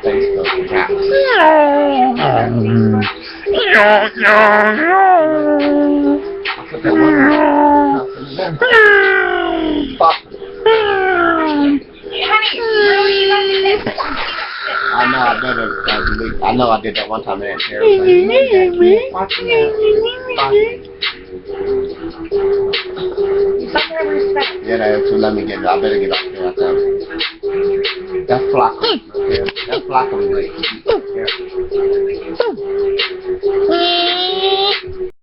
Facebook, perhaps. I'll put that one Fuck. I know I did it. I know I did that one time in that watching that. Yeah, that's what let me get it. I better get off there. I tell you. That's Flocko. Okay. That's Flocko. Right.